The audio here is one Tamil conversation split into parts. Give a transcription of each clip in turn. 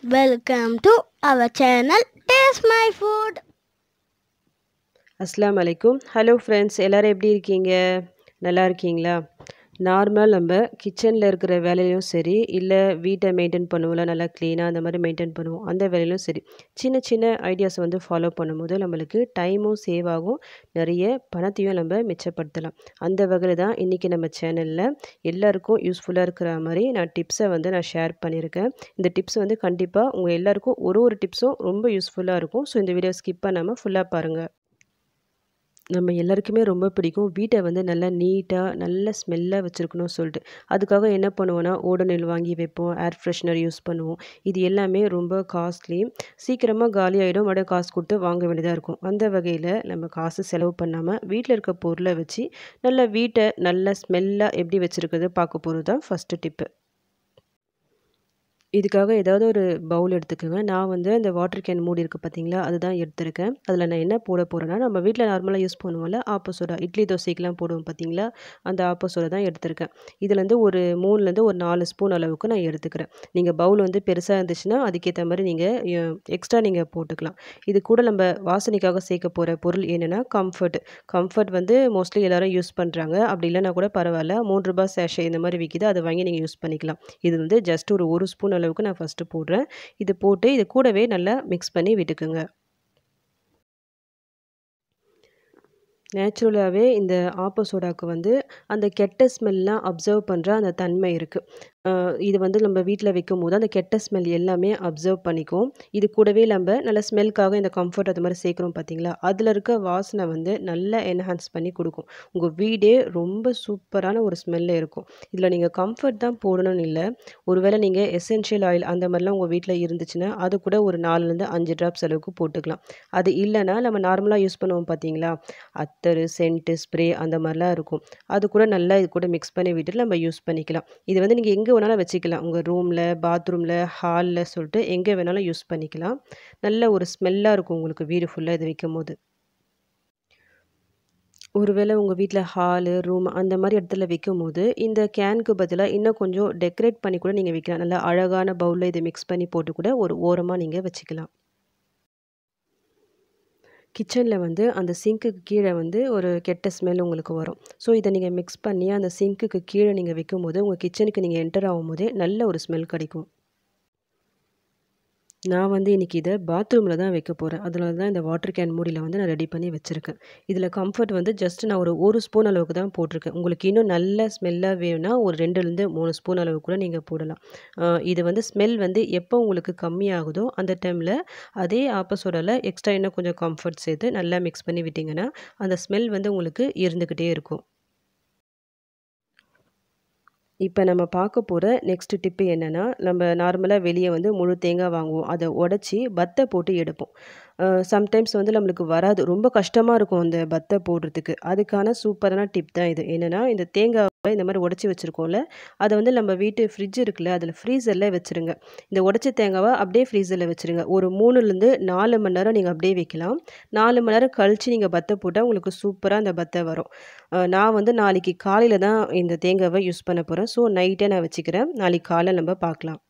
Welcome to our channel Taste My Food. அஸ்ஸலாமு அலைக்கும். ஹலோ ஃப்ரெண்ட்ஸ், எல்லோரும் எப்படி இருக்கீங்க? நல்லா இருக்கீங்களா? நார்மலாக நம்ம கிச்சனில் இருக்கிற வேலையிலும் சரி, இல்லை வீட்டை மெயின்டைன் பண்ணுவோம்ல, நல்லா க்ளீனாக அந்த மாதிரி மெயின்டைன் பண்ணுவோம். அந்த வேலையிலும் சரி, சின்ன சின்ன ஐடியாஸ் வந்து ஃபாலோ பண்ணும்போது நம்மளுக்கு டைமும் சேவ் ஆகும், நிறைய பணத்தையும் நம்ம மிச்சப்படுத்தலாம். அந்த வகையில் தான் இன்றைக்கி நம்ம சேனலில் எல்லாருக்கும் யூஸ்ஃபுல்லாக இருக்கிற மாதிரி நான் டிப்ஸை வந்து நான் ஷேர் பண்ணியிருக்கேன். இந்த டிப்ஸ் வந்து கண்டிப்பாக உங்கள் எல்லாருக்கும் ஒரு டிப்ஸும் ரொம்ப யூஸ்ஃபுல்லாக இருக்கும். ஸோ இந்த வீடியோ ஸ்கிப் பண்ணாமல் ஃபுல்லாக பாருங்கள். நம்ம எல்லாருக்குமே ரொம்ப பிடிக்கும் வீட்டை வந்து நல்லா நீட்டாக நல்ல ஸ்மெல்லாக வச்சுருக்கணும்னு சொல்லிட்டு. அதுக்காக என்ன பண்ணுவோன்னா, ஓடோனில் வாங்கி வைப்போம், ஏர் ஃப்ரெஷ்னர் யூஸ் பண்ணுவோம். இது எல்லாமே ரொம்ப காஸ்ட்லி. சீக்கிரமாக காலியாகிடும், மறுபடியும் காசு கொடுத்து வாங்க வேண்டியதாக இருக்கும். அந்த வகையில் நம்ம காசு செலவு பண்ணாமல் வீட்டில் இருக்க பொருளை வச்சு நல்லா வீட்டை நல்ல ஸ்மெல்லாக எப்படி வச்சுருக்கிறது பார்க்க போகிறது தான் ஃபஸ்ட்டு டிப்பு. இதுக்காக ஏதாவது ஒரு பவுல் எடுத்துக்கோங்க. நான் வந்து அந்த வாட்டர் கேன் மூடி இருக்குது பார்த்தீங்களா, அதுதான் எடுத்திருக்கேன். அதில் நான் என்ன போட போகிறேன்னா, நம்ம வீட்டில் நார்மலாக யூஸ் பண்ணுவோம்ல ஆப்ப சோடா, இட்லி தோசைக்கெலாம் போடுவோம் பார்த்தீங்களா, அந்த ஆப்ப சோடா தான் எடுத்திருக்கேன். இதுலேருந்து ஒரு 3லேருந்து ஒரு 4 ஸ்பூன் அளவுக்கு நான் எடுத்துக்கிறேன். நீங்கள் பவுல் வந்து பெருசாக இருந்துச்சுன்னா அதுக்கேற்ற மாதிரி நீங்கள் எக்ஸ்ட்ரா நீங்கள் போட்டுக்கலாம். இது கூட நம்ம வாசனைக்காக சேர்க்க போகிற பொருள் என்னென்னா கம்ஃபர்ட் வந்து மோஸ்ட்லி எல்லோரும் யூஸ் பண்ணுறாங்க. அப்படி இல்லைனா கூட பரவாயில்ல, ₹3 சேஷே இந்த மாதிரி விற்கிது, அதை வாங்கி நீங்கள் யூஸ் பண்ணிக்கலாம். இது வந்து ஜஸ்ட் ஒரு ஸ்பூன் அளவுக்கு நான் ஃபஸ்ட்டு போடுறேன். இது போட்டு இது கூடவே நல்லா மிக்ஸ் பண்ணி விட்டுக்குங்க. நேச்சுரலாகவே இந்த ஆப்ப சோடாவுக்கு வந்து அந்த கெட்ட ஸ்மெல்லாம் அப்சர்வ் பண்ணுற அந்த தன்மை இருக்குது. இது வந்து நம்ம வீட்டில் வைக்கும்போது அந்த கெட்ட ஸ்மெல் எல்லாமே அப்சர்வ் பண்ணிக்கும். இது கூடவே நம்ம நல்ல ஸ்மெல்க்காக இந்த கம்ஃபர்ட் அது மாதிரி சேர்க்குறோம் பார்த்தீங்களா, அதில் இருக்க வாசனை வந்து நல்லா என்ஹான்ஸ் பண்ணி கொடுக்கும். உங்கள் வீடே ரொம்ப சூப்பரான ஒரு ஸ்மெல்லில் இருக்கும். இதில் நீங்கள் கம்ஃபர்ட் தான் போடணும்னு இல்லை, ஒருவேளை நீங்கள் எசென்ஷியல் ஆயில் அந்த மாதிரிலாம் உங்கள் வீட்டில் இருந்துச்சுன்னா அது கூட ஒரு 4லேருந்து 5 ட்ராப்ஸ் அளவுக்கு போட்டுக்கலாம். அது இல்லைன்னா நம்ம நார்மலாக யூஸ் பண்ணுவோம் பார்த்தீங்களா, அத்தரு, சென்ட்டு, ஸ்ப்ரே அந்த மாதிரிலாம் இருக்கும். அது கூட நல்லா இது கூட மிக்ஸ் பண்ணி விட்டுட்டு நம்ம யூஸ் பண்ணிக்கலாம். இது வந்து நீங்கள் எங்கே வேணாலும் வச்சுக்கலாம். உங்கள் ரூமில், பாத்ரூமில், ஹாலில் சொல்லிட்டு எங்கே வேணாலும் யூஸ் பண்ணிக்கலாம். நல்ல ஒரு ஸ்மெல்லாக இருக்கும் உங்களுக்கு வீடு ஃபுல்லாக இது வைக்கும்போது. ஒருவேளை உங்கள் வீட்டில் ஹாலு, ரூம் அந்த மாதிரி இடத்துல வைக்கும்போது இந்த கேனுக்கு பதிலாக இன்னும் கொஞ்சம் டெக்கரேட் பண்ணி கூட நீங்கள் வைக்கலாம். நல்லா அழகான பவுலில் இதை மிக்ஸ் பண்ணி போட்டு கூட ஒரு ஓரமாக நீங்கள் வச்சுக்கலாம். கிச்சனில் வந்து அந்த சிங்க்குக்கு கீழே வந்து ஒரு கெட்ட ஸ்மெல் உங்களுக்கு வரும். ஸோ இதை நீங்கள் மிக்ஸ் பண்ணி அந்த சிங்க்குக்கு கீழே நீங்கள் வைக்கும்போது உங்கள் கிச்சனுக்கு நீங்கள் என்டர் ஆகும்போதே நல்ல ஒரு ஸ்மெல் கிடைக்கும். நான் வந்து இன்றைக்கி இதை பாத்ரூமில் தான் வைக்க போகிறேன். அதனால தான் இந்த வாட்டர் கேன் மூடியில் வந்து நான் ரெடி பண்ணி வச்சுருக்கேன். இதில் கம்ஃபர்ட் வந்து ஜஸ்ட் நான் ஒரு ஸ்பூன் அளவுக்கு தான் போட்டிருக்கேன். உங்களுக்கு இன்னும் நல்ல ஸ்மெல்லாக வேணும்னா ஒரு 2லேருந்து 3 ஸ்பூன் அளவு கூட நீங்கள் போடலாம். இது வந்து ஸ்மெல் வந்து எப்போ உங்களுக்கு கம்மியாகுதோ அந்த டைமில் அதே ஆப்ப சோடாவில் எக்ஸ்ட்ரா இன்னும் கொஞ்சம் கம்ஃபர்ட் சேர்த்து நல்லா மிக்ஸ் பண்ணி விட்டிங்கன்னா அந்த ஸ்மெல் வந்து உங்களுக்கு இருந்துக்கிட்டே இருக்கும். இப்போ நம்ம பார்க்க போகிற நெக்ஸ்ட் டிப்பு என்னென்னா, நம்ம நார்மலாக வெளியே வந்து முழு தேங்காய் வாங்குவோம். அதை உடச்சி பத்தை போட்டு எடுப்போம். சம்டைம்ஸ் வந்து நம்மளுக்கு வராது, ரொம்ப கஷ்டமாக இருக்கும் அந்த பத்தை போடுறதுக்கு. அதுக்கான சூப்பரான டிப் தான் இது. என்னென்னா, இந்த தேங்காவை இந்த மாதிரி உடச்சி வச்சுருக்கோம்ல, அதை வந்து நம்ம வீட்டு ஃப்ரிட்ஜ் இருக்குல்ல, அதில் ஃப்ரீசரில் வச்சுருங்க. இந்த உடச்ச தேங்காவை அப்படியே ஃப்ரீசரில் வச்சுருங்க. ஒரு 3லேருந்து 4 மணி நேரம் நீங்கள் அப்படியே வைக்கலாம். 4 மணி நேரம் கழித்து நீங்கள் பத்தை போட்டால் உங்களுக்கு சூப்பராக அந்த பத்தை வரும். நான் வந்து நாளைக்கு காலையில் தான் இந்த தேங்காவை யூஸ் பண்ண போகிறேன். ஸோ நைட்டே நான் வச்சுக்கிறேன். நாளைக்கு காலைல நம்ம பார்க்கலாம்.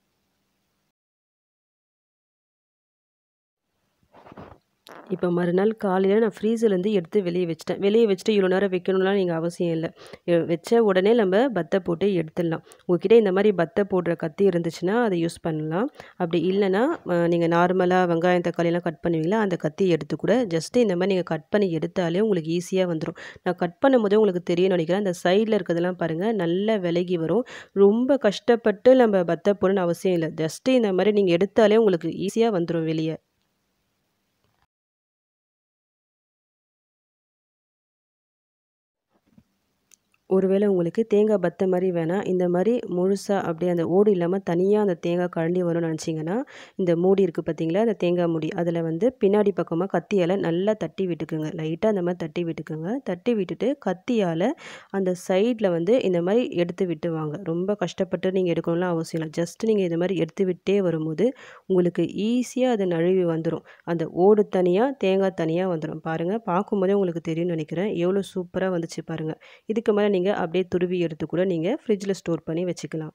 இப்போ மறுநாள் காலையில் நான் ஃப்ரீசர்லேருந்து எடுத்து வெளியே வச்சுட்டேன். வெளியே வச்சுட்டு இவ்வளோ நேரம் வைக்கணும்லாம் நீங்கள் அவசியம் இல்லை. வச்ச உடனே நம்ம பத்தை போட்டு எடுத்துடலாம். உங்ககிட்ட இந்த மாதிரி பத்தை போடுற கத்தி இருந்துச்சுன்னா அதை யூஸ் பண்ணலாம். அப்படி இல்லைன்னா நீங்கள் நார்மலாக வெங்காயம் தக்காளிலாம் கட் பண்ணுவீங்களா, அந்த கத்தி எடுத்து கூட ஜஸ்ட்டு இந்த மாதிரி நீங்கள் கட் பண்ணி எடுத்தாலே உங்களுக்கு ஈஸியாக வந்துடும். நான் கட் பண்ணும்போதே உங்களுக்கு தெரியும்னு நினைக்கிறேன். அந்த சைடில் இருக்கிறதெல்லாம் பாருங்கள், நல்லா விலகி வரும். ரொம்ப கஷ்டப்பட்டு நம்ம பத்தை போடணும்னு அவசியம் இல்லை. ஜஸ்ட்டு இந்த மாதிரி நீங்கள் எடுத்தாலே உங்களுக்கு ஈஸியாக வந்துடும் வெளியே. ஒருவேளை உங்களுக்கு தேங்காய் பத்த மாதிரி வேணாம், இந்த மாதிரி முழுசாக அப்படியே அந்த ஓடு இல்லாமல் தனியாக அந்த தேங்காய் கழண்டி வரும்னு நினச்சிங்கன்னா, இந்த மூடி இருக்குது பார்த்தீங்களா, அந்த தேங்காய் மூடி அதில் வந்து பின்னாடி பக்கமாக கத்தியால் நல்லா தட்டி விட்டுக்குங்க. லைட்டாக அந்த மாதிரி தட்டி விட்டுக்குங்க. தட்டி விட்டுட்டு கத்தியால் அந்த சைடில் வந்து இந்த மாதிரி எடுத்து விட்டு வாங்க. ரொம்ப கஷ்டப்பட்டு நீங்கள் எடுக்கணும்லாம் அவசியம் இல்லை. ஜஸ்ட் நீங்கள் இந்த மாதிரி எடுத்து விட்டே வரும்போது உங்களுக்கு ஈஸியாக அது நழுவி வந்துடும். அந்த ஓடு தனியாக தேங்காய் தனியாக வந்துடும். பாருங்கள், பார்க்கும்போதே உங்களுக்கு தெரியும்னு நினைக்கிறேன். எவ்வளோ சூப்பராக வந்துச்சு பாருங்கள். இதுக்கு மேலே நீங்கள் அப்படியே துருவி எடுத்து கூட நீங்கள் ஃப்ரிட்ஜில் ஸ்டோர் பண்ணி வச்சுக்கலாம்.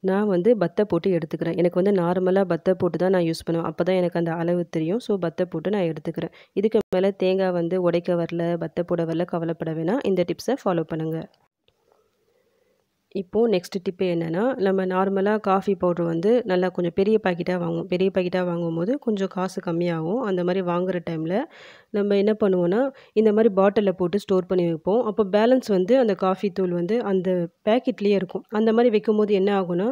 நான் வந்து பத்த போட்டு எடுத்துக்கிறேன். எனக்கு வந்து நார்மலா பத்த போட்டு தான் நான் யூஸ் பண்ணுவேன். அப்ப தான் எனக்கு அந்த அளவு தெரியும். ஸோ பத்த போட்டு நான் எடுத்துக்கிறேன். இதுக்கு மேல தேங்காய் வந்து உடைக்க வரல, பத்த போட வரல கவலைப்பட வேணாம். இந்த டிப்ஸை ஃபாலோ பண்ணுங்க. இப்போ நெக்ஸ்ட் டிப் என்னன்னா, நம்ம நார்மலா காஃபி பவுடர் வந்து நல்லா கொஞ்சம் பெரிய பாக்கெட்டா வாங்குவோம். பெரிய பாக்கெட்டா வாங்கும்போது கொஞ்சம் காசு கம்மியாகும். அந்த மாரி வாங்குற டைம்ல நம்ம என்ன பண்ணுவோம்னா, இந்த மாரி பாட்டில்ல போட்டு ஸ்டோர் பண்ணி வைப்போம். அப்போ பேலன்ஸ் வந்து அந்த காஃபி தூள் வந்து அந்த பேக்கெட்லயே இருக்கும். அந்த மாரி வைக்கும்போது என்ன ஆகும்னா,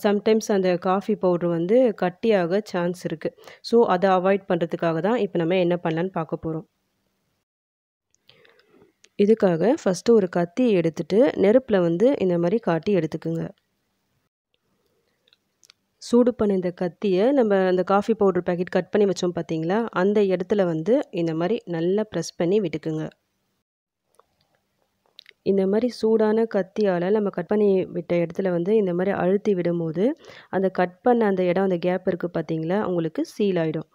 சம்டைம்ஸ் அந்த காஃபி பவுடர் வந்து கட்டியாக சான்ஸ் இருக்கு. ஸோ அத அவாய்ட் பண்றதுக்காக தான் இப்ப நம்ம என்ன பண்ணலான்னு பார்க்க போறோம். இதுக்காக ஃபர்ஸ்ட்டு ஒரு கத்திய எடுத்துட்டு, நெருப்புல வந்து இந்த மாரி காட்டி எடுத்துக்குங்க. சூடு பண்ண இந்த கத்திய நம்ம அந்த காஃபி பவுடர் பாக்கெட் கட் பண்ணி வச்சோம் பார்த்தீங்களா, அந்த இடத்துல வந்து இந்த மாரி நல்லா பிரஸ் பண்ணி விட்டுக்குங்க. இந்த மாரி சூடான கத்தியால நம்ம கட் பண்ணி விட்ட இடத்துல வந்து இந்த மாரி அழுத்தி விடும்போது, அந்த கட் பண்ண அந்த இடம், அந்த கேப் இருக்கு பார்த்தீங்களா, உங்களுக்கு சீல் ஆயிடும்.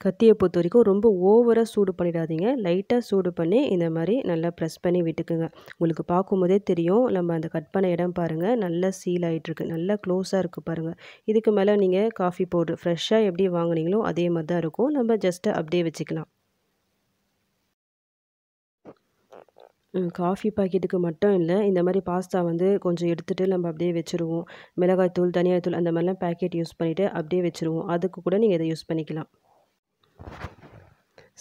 கத்திய பொறுத்தவரைக்கும் ரொம்ப ஓவரா சூடு பண்ணிடாதீங்க. லைட்டா சூடு பண்ணி இந்த மாரி நல்லா பிரஸ் பண்ணி விட்டுக்குங்க. உங்களுக்கு பார்க்கும்போதே தெரியும். நம்ம அந்த கட் பண்ண இடம் பாருங்க, நல்லா சீல் ஆயிட்டுருக்கு. நல்லா க்ளோஸா இருக்கு பாருங்க. இதுக்கு மேல நீங்க காஃபி பவுடர் ஃப்ரெஷ்ஷா எப்படி வாங்குனீங்களோ, அதே மாரி தான் இருக்கும். நம்ம ஜஸ்ட் அப்படியே வச்சுக்கலாம். காஃபி பாக்கெட்டுக்கு மட்டும் இல்ல. இந்த மாரி பாஸ்தா வந்து கொஞ்சம் எடுத்துட்டு நம்ம அப்படியே வச்சுருவோம். மிளகாய் தூள், தனியா தூள் அந்த மாரிலாம் பாக்கெட் யூஸ் பண்ணிட்டு அப்படியே வச்சுருவோம். அதுக்கு கூட நீங்க இத யூஸ் பண்ணிக்கலாம்.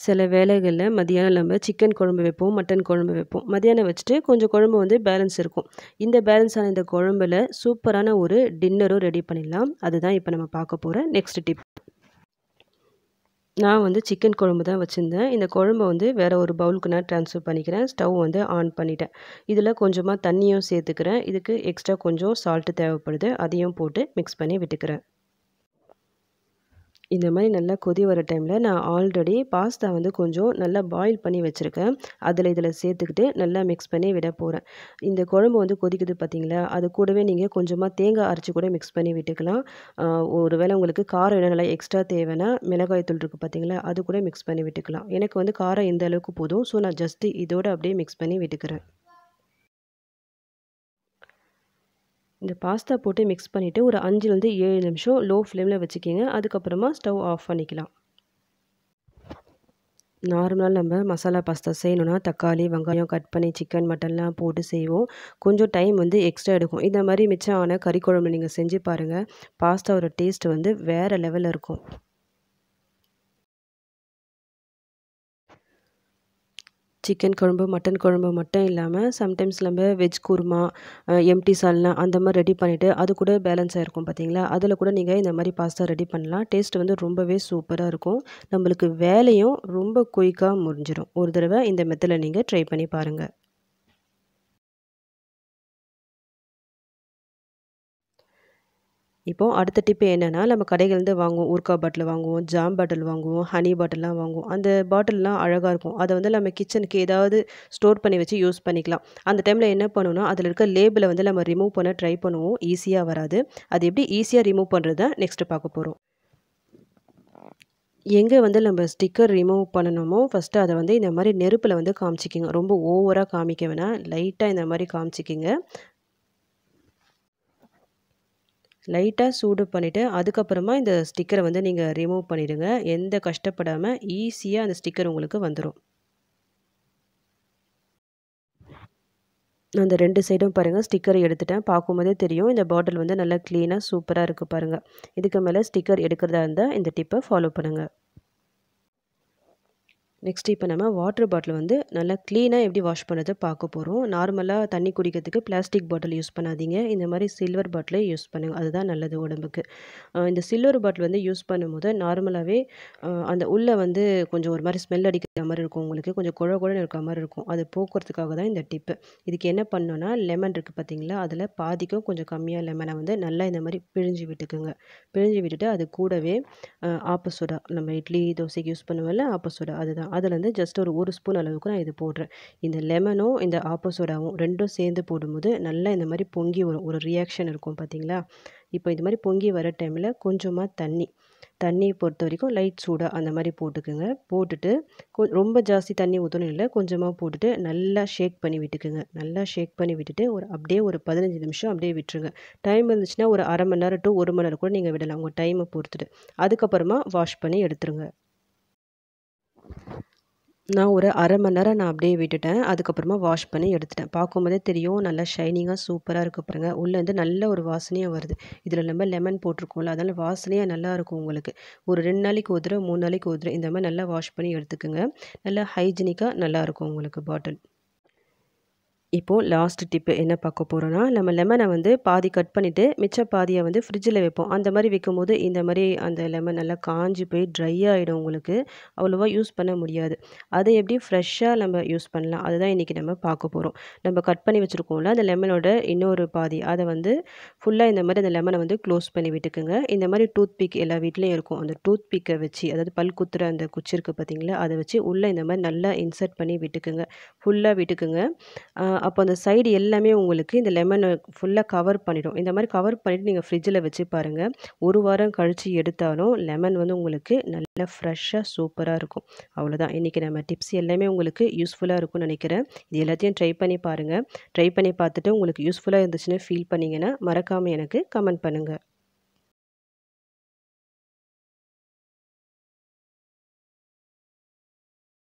சில வேளைகள்ல மதியானம் நம்ம சிக்கன் குழம்பு வைப்போம், மட்டன் குழம்பு வைப்போம். மதியானம் வச்சுட்டு கொஞ்சம் குழம்பு வந்து பேலன்ஸ் இருக்கும். இந்த பேலன்ஸ் ஆன இந்த குழம்புல சூப்பரான ஒரு டின்னரும் ரெடி பண்ணிடலாம். அதுதான் இப்ப நம்ம பார்க்க போற நெக்ஸ்ட் டிப். நான் வந்து சிக்கன் குழம்பு தான் வச்சிருந்தேன். இந்த குழம்ப வந்து வேற ஒரு பவுலுக்கு நான் ட்ரான்ஸ்ஃபர் பண்ணிக்கிறேன். ஸ்டவ் வந்து ஆன் பண்ணிட்டேன். இதில கொஞ்சமா தண்ணியும் சேர்த்துக்கிறேன். இதுக்கு எக்ஸ்ட்ரா கொஞ்சம் சால்ட் தேவைப்படுது. அதையும் போட்டு மிக்ஸ் பண்ணி விட்டுக்கிறேன். இந்த மாரி நல்லா கொதி வர டைம்ல நான் ஆல்ரெடி பாஸ்தா வந்து கொஞ்சம் நல்லா பாயில் பண்ணி வச்சிருக்கேன். இதில சேர்த்துக்கிட்டு நல்லா மிக்ஸ் பண்ணி விட போறேன். இந்த குழம்பு வந்து கொதிக்குது பார்த்தீங்களா, அது கூடவே நீங்க கொஞ்சமா தேங்காய் அரைச்சு கூட மிக்ஸ் பண்ணி விட்டுக்கலாம். ஒரு வேளை உங்களுக்கு காரம் இன்னும் நல்லா எக்ஸ்ட்ரா தேவைன்னா, மிளகாய் தூள் இருக்கு பார்த்தீங்களா, அது கூட மிக்ஸ் பண்ணி விட்டுக்கலாம். எனக்கு வந்து காரம் இந்த அளவுக்கு போதும். ஸோ நான் ஜஸ்ட் இதோட அப்படியே மிக்ஸ் பண்ணி விட்டுக்கிறேன். இந்த பாஸ்தா போட்டு மிக்ஸ் பண்ணிவிட்டு ஒரு 5லேருந்து 7 நிமிஷம் லோ ஃப்ளேமில வச்சுக்கிங்க. அதுக்கப்புறமா ஸ்டவ் ஆஃப் பண்ணிக்கலாம். நார்மலா நம்ம மசாலா பாஸ்தா செய்யணும்னா, தக்காளி, வெங்காயம் கட் பண்ணி சிக்கன், மட்டன்லாம் போட்டு செய்வோம். கொஞ்சம் டைம் வந்து எக்ஸ்ட்ரா எடுக்கும். இந்த மாரி மிச்சம் ஆன கறி குழம்பு நீங்க செஞ்சு பாருங்க. பாஸ்தாவோட டேஸ்ட் வந்து வேற லெவல்ல இருக்கும். சிக்கன் குழம்பு, மட்டன் குழம்பு மட்டும் இல்லாம, சம்டைம்ஸ் நம்ம வெஜ் குருமா, எம்டி சால்னா அந்த மாரி ரெடி பண்ணிட்டு, அது கூட பேலன்ஸ் ஆயிருக்கும் பார்த்தீங்களா? அதில கூட நீங்க இந்த மாரி பாஸ்தா ரெடி பண்ணலாம். டேஸ்ட் வந்து ரொம்பவே சூப்பரா இருக்கும். நம்மளுக்கு வேலையும் ரொம்ப குயிக்கா முடிஞ்சிரும். ஒரு தடவ இந்த மெத்தட்ல நீங்க ட்ரை பண்ணி பாருங்க. இப்போ அடுத்த டிப் என்னன்னா, நம்ம கடைகள்லேருந்து வாங்குவோம். ஊர்க்கா பாட்டில் வாங்குவோம், ஜாம் பாட்டில் வாங்குவோம், ஹனி பாட்டில்லாம் வாங்குவோம். அந்த பாட்டில்லாம் அழகா இருக்கும். அத வந்து நம்ம கிச்சனுக்கு ஏதாவது ஸ்டோர் பண்ணி வச்சு யூஸ் பண்ணிக்கலாம். அந்த டைம்ல என்ன பண்ணுவோம்னா, அதில இருக்க லேபிள வந்து நம்ம ரிமூவ் பண்ண ட்ரை பண்ணுவோம். ஈஸியா வராது. அது எப்படி ஈஸியா ரிமூவ் பண்றது தான் நெக்ஸ்ட் பார்க்க போறோம். எங்க வந்து நம்ம ஸ்டிக்கர் ரிமூவ் பண்ணணுமோ, ஃபர்ஸ்ட்டு அத வந்து இந்த மாரி நெருப்புல வந்து காமிச்சிக்கங்க. ரொம்ப ஓவரா காமிக்க வேணாம். லைட்டா இந்த மாரி காமிச்சிக்கங்க. லைட்டா சூடு பண்ணிட்டு, அதுக்கப்புறமா இந்த ஸ்டிக்கர வந்து நீங்க ரிமூவ் பண்ணிடுங்க. எந்த கஷ்டப்படாம ஈஸியா அந்த ஸ்டிக்கர் உங்களுக்கு வந்துரும். நான் அந்த 2 சைடும் பாருங்க ஸ்டிக்கர் எடுத்துட்டேன். பார்க்கும்போதே தெரியும். இந்த பாட்டில் வந்து நல்லா கிளீனா சூப்பரா இருக்கு பாருங்க. இதுக்கு மேல ஸ்டிக்கர் எடுக்கிறதா இருந்தா இந்த டிப்ப ஃபாலோ பண்ணுங்க. நெக்ஸ்ட் இப்ப நம்ம வாட்டர் பாட்டில் வந்து நல்லா கிளீனா எப்படி வாஷ் பண்ணுறத பார்க்க போறோம். நார்மலா தண்ணி குடிக்கிறதுக்கு பிளாஸ்டிக் பாட்டில் யூஸ் பண்ணாதீங்க. இந்த மாரி சில்வர் பாட்டிலே யூஸ் பண்ணுங்க. அதுதான் நல்லது உடம்புக்கு. இந்த சில்வர் பாட்டில் வந்து யூஸ் பண்ணும்போது நார்மலாவே அந்த உள்ள வந்து கொஞ்சம் ஒரு மாரி ஸ்மெல் அடிக்கிற மாரி இருக்கும் உங்களுக்கு. கொஞ்சம் கொழ கொழன்னு இருக்க மாரி இருக்கும். அது போக்குறதுக்காக தான் இந்த டிப்பு. இதுக்கு என்ன பண்ணணும்னா, லெமன் இருக்கு பார்த்தீங்களா, அதில பாதிக்கும் கொஞ்சம் கம்மியா லெமன வந்து நல்லா இந்த மாரி பிழிஞ்சு விட்டுக்குங்க. பிழிஞ்சு விட்டுட்டு அது கூடவே ஆப்ப சோடா நம்ம இட்லி, தோசைக்கு யூஸ் பண்ணுவோம்ல ஆப்ப சோடா அதுதான். அதுலேருந்து ஜஸ்ட் ஒரு ஸ்பூன் அளவுக்கு நான் இது போடுறேன். இந்த லெமனும் இந்த ஆப்ப சோடாவும் 2ம் சேர்ந்து போடும்போது நல்லா இந்த மாரி பொங்கி வரும். ஒரு ரியாக்ஷன் இருக்கும் பார்த்தீங்களா? இப்போ இது மாரி பொங்கி வர டைமில் கொஞ்சமா தண்ணிய பொறுத்தவரைக்கும் லைட் சூடா அந்த மாரி போட்டுக்கங்க. போட்டுட்டு ரொம்ப ஜாஸ்தி தண்ணி ஊத்தணும்னு இல்ல. கொஞ்சமா போட்டுட்டு நல்லா ஷேக் பண்ணி விட்டுக்குங்க. நல்லா ஷேக் பண்ணி விட்டுட்டு அப்படியே ஒரு 15 நிமிஷம் அப்படியே விட்டுருங்க. டைம் இருந்துச்சுன்னா ஒரு 1/2 மணி நேரம் டூ 1 மணி நேரம் கூட நீங்க விடலாம். உங்க டைம பொறுத்துட்டு. அதுக்கப்புறமா வாஷ் பண்ணி எடுத்துருங்க. நான் ஒரு 1/2 மணி நேரம் நான் அப்படியே விட்டுட்டேன். அதுக்கப்புறமா வாஷ் பண்ணி எடுத்துட்டேன். பார்க்கும்போதே தெரியும் நல்லா ஷைனிங்கா சூப்பரா இருக்கு பாருங்க. உள்ளேருந்து நல்ல ஒரு வாசனையா வருது. இதில நம்ம லெமன் போட்டிருக்கோம்ல, அதனால வாசனையா நல்லாயிருக்கும் உங்களுக்கு. ஒரு 2 நாளைக்கு ஒரு தடவ, 3 நாளைக்கு ஒரு தடவ இந்த மாரி நல்லா வாஷ் பண்ணி எடுத்துக்கங்க. நல்லா ஹைஜீனிக்கா நல்லாயிருக்கும் உங்களுக்கு பாட்டில். இப்போ லாஸ்ட் டிப் என்ன பார்க்க போறோம்னா, நம்ம லெமன வந்து பாதி கட் பண்ணிட்டு, மிச்ச பாதிய வந்து ஃப்ரிட்ஜில வைப்போம். அந்த மாரி வைக்கும்போது, இந்த மாரி அந்த லெமன் நல்லா காஞ்சு போய் ட்ரை ஆயிடும் உங்களுக்கு. அவ்வளவா யூஸ் பண்ண முடியாது. அத எப்படி ஃப்ரெஷ்ஷா நம்ம யூஸ் பண்ணலாம். அதுதான் இன்னைக்கு நம்ம பார்க்க போறோம். நம்ம கட் பண்ணி வச்சிருக்கோம்ல, அந்த லெமனோட இன்னொரு பாதி அத வந்து ஃபுல்லா இந்த மாரி அந்த லெமன வந்து க்ளோஸ் பண்ணி விட்டுக்குங்க. இந்த மாரி டூத் பிக் எல்லா வீட்லயும் இருக்கும். அந்த டூத் பிக்க வச்சு, அதாவது பல் குத்துற அந்த குச்சி இருக்கு பார்த்தீங்களா, அத வச்சு உள்ள இந்த மாரி நல்லா இன்சர்ட் பண்ணி விட்டுக்குங்க. ஃபுல்லா விட்டுக்குங்க. அப்போ அந்த சைடு எல்லாமே உங்களுக்கு இந்த லெமன ஃபுல்லா கவர் பண்ணிடும். இந்த மாரி கவர் பண்ணிட்டு நீங்க ஃப்ரிட்ஜில வச்சு பாருங்க. 1 வாரம் கழிச்சு எடுத்தாலும் லெமன் வந்து உங்களுக்கு நல்லா ஃப்ரெஷ்ஷா சூப்பரா இருக்கும். அவ்வளோதான். இன்னைக்கு நம்ம டிப்ஸ் எல்லாமே உங்களுக்கு யூஸ்ஃபுல்லா இருக்கும்னு நெனைக்கிறேன். இது எல்லாத்தையும் ட்ரை பண்ணி பாருங்க. ட்ரை பண்ணி பார்த்துட்டு உங்களுக்கு யூஸ்ஃபுல்லா இருந்துச்சுன்னு ஃபீல் பண்ணீங்கன்னா, மறக்காம எனக்கு கமெண்ட் பண்ணுங்க.